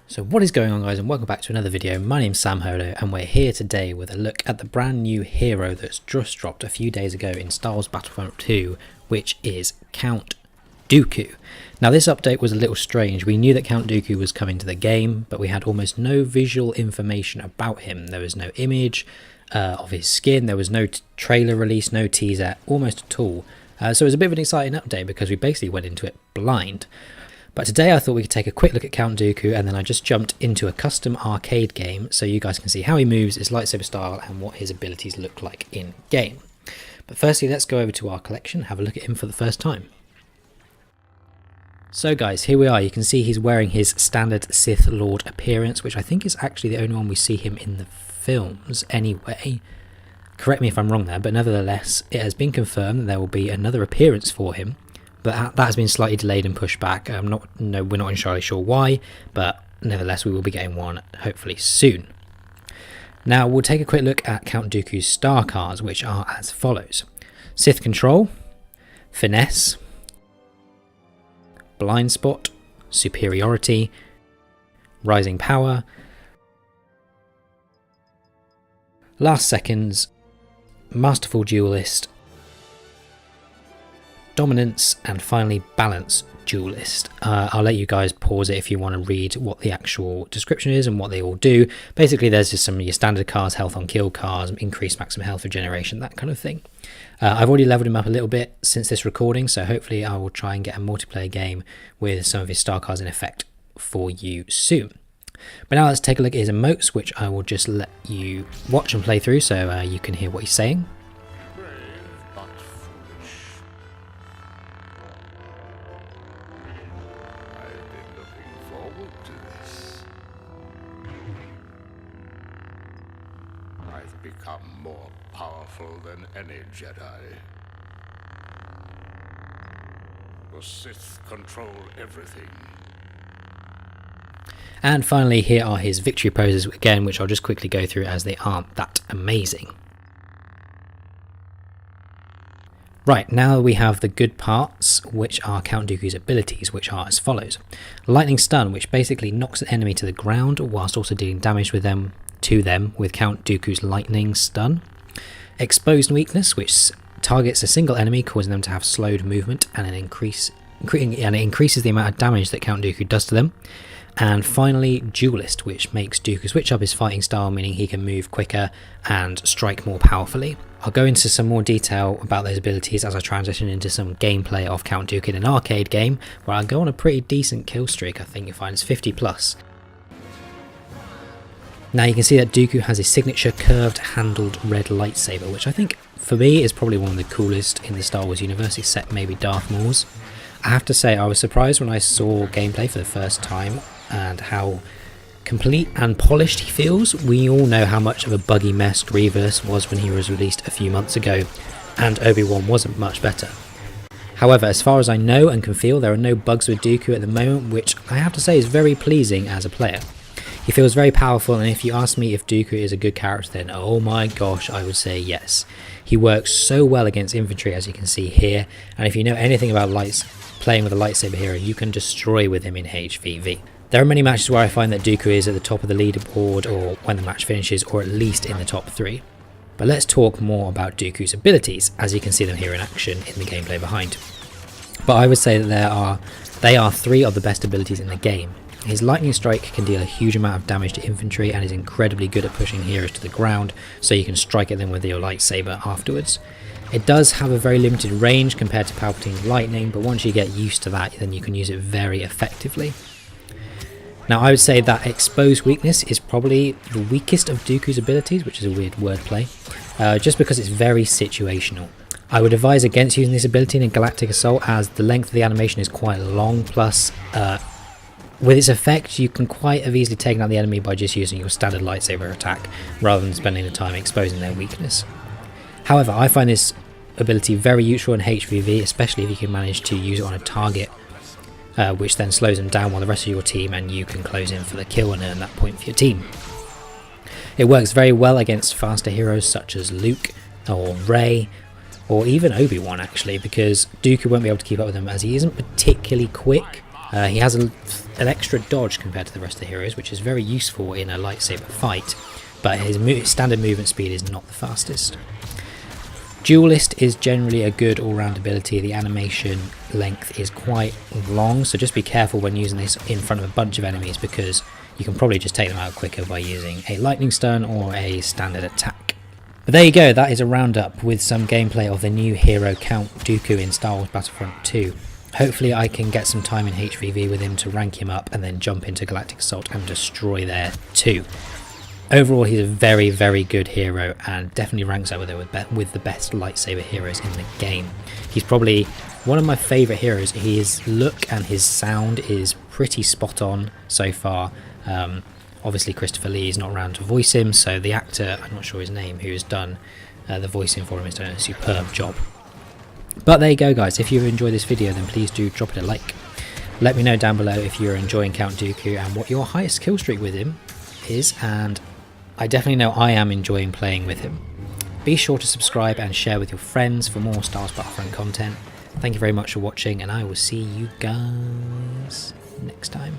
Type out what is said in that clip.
So what is going on, guys, and welcome back to another video. My name's Sam Holo and we're here today with a look at the brand new hero that's just dropped a few days ago in Star Wars Battlefront 2, which is Count Dooku. Now this update was a little strange. We knew that Count Dooku was coming to the game, but we had almost no visual information about him. There was no image of his skin, there was no trailer release, no teaser, almost at all. So it was a bit of an exciting update because we basically went into it blind. But today I thought we could take a quick look at Count Dooku, and then I just jumped into a custom arcade game so you guys can see how he moves, his lightsaber style, and what his abilities look like in game. But firstly, let's go over to our collection, have a look at him for the first time. So guys, here we are. You can see he's wearing his standard Sith Lord appearance, which I think is actually the only one we see him in the films anyway. Correct me if I'm wrong there, but nevertheless, it has been confirmed that there will be another appearance for him. But that has been slightly delayed and pushed back. We're not entirely sure why, but nevertheless we will be getting one hopefully soon. Now we'll take a quick look at Count Dooku's star cards, which are as follows: Sith Control, Finesse, Blind Spot, Superiority, Rising Power, Last Seconds, Masterful Duelist, Dominance, and finally Balance Duelist. I'll let you guys pause it if you want to read what the actual description is and what they all do. Basically there's just some of your standard cards, health on kill cards, increased maximum health regeneration, that kind of thing. I've already leveled him up a little bit since this recording, so hopefully I will try and get a multiplayer game with some of his star cards in effect for you soon. But now let's take a look at his emotes, which I will just let you watch and play through so you can hear what he's saying. Become more powerful than any Jedi. The Sith control everything. And finally, here are his victory poses again, which I'll just quickly go through as they aren't that amazing. Right, now we have the good parts, which are Count Dooku's abilities, which are as follows: Lightning Stun, which basically knocks an enemy to the ground whilst also dealing damage with them with Count Dooku's Lightning Stun. Exposed Weakness, which targets a single enemy, causing them to have slowed movement, and it increases the amount of damage that Count Dooku does to them. And finally, Duelist, which makes Dooku switch up his fighting style, meaning he can move quicker and strike more powerfully. I'll go into some more detail about those abilities as I transition into some gameplay of Count Dooku in an arcade game, where I'll go on a pretty decent kill streak. I think you'll find it's 50 plus. Now you can see that Dooku has his signature curved handled red lightsaber, which I think for me is probably one of the coolest in the Star Wars universe, except maybe Darth Maul's. I have to say I was surprised when I saw gameplay for the first time and how complete and polished he feels. We all know how much of a buggy mess Grievous was when he was released a few months ago, and Obi-Wan wasn't much better. However, as far as I know and can feel, there are no bugs with Dooku at the moment, which I have to say is very pleasing as a player. He feels very powerful, and if you ask me if Dooku is a good character, then oh my gosh, I would say yes. He works so well against infantry, as you can see here, and if you know anything about playing with a lightsaber hero, you can destroy with him in HVV. There are many matches where I find that Dooku is at the top of the leaderboard, or when the match finishes, or at least in the top 3. But let's talk more about Dooku's abilities, as you can see them here in action in the gameplay behind. But I would say that they are 3 of the best abilities in the game. His Lightning Strike can deal a huge amount of damage to infantry and is incredibly good at pushing heroes to the ground, so you can strike at them with your lightsaber afterwards. It does have a very limited range compared to Palpatine's lightning, but once you get used to that, then you can use it very effectively. Now I would say that Exposed Weakness is probably the weakest of Dooku's abilities, which is a weird wordplay, just because it's very situational. I would advise against using this ability in a Galactic Assault, as the length of the animation is quite long, plus with its effect you can quite have easily taken out the enemy by just using your standard lightsaber attack rather than spending the time exposing their weakness. However, I find this ability very useful in HVV, especially if you can manage to use it on a target, which then slows them down while the rest of your team and you can close in for the kill and earn that point for your team. It works very well against faster heroes such as Luke or Rey, or even Obi-Wan actually, because Dooku won't be able to keep up with him as he isn't particularly quick. He has an extra dodge compared to the rest of the heroes, which is very useful in a lightsaber fight, but his standard movement speed is not the fastest. Duelist is generally a good all-round ability. The animation length is quite long, so just be careful when using this in front of a bunch of enemies, because you can probably just take them out quicker by using a lightning stun or a standard attack. But there you go, that is a roundup with some gameplay of the new hero Count Dooku in Star Wars Battlefront 2. Hopefully I can get some time in HVV with him to rank him up and then jump into Galactic Assault and destroy there too. Overall, he's a very, very good hero and definitely ranks up with the best lightsaber heroes in the game. He's probably one of my favourite heroes. His look and his sound is pretty spot on so far. Obviously Christopher Lee is not around to voice him, so the actor, I'm not sure his name, who has done the voicing for him, has done a superb job. But there you go guys, if you've enjoyed this video then please do drop it a like. Let me know down below if you're enjoying Count Dooku and what your highest kill streak with him is, and I definitely know I am enjoying playing with him. Be sure to subscribe and share with your friends for more Star Wars Battlefront content. Thank you very much for watching, and I will see you guys next time.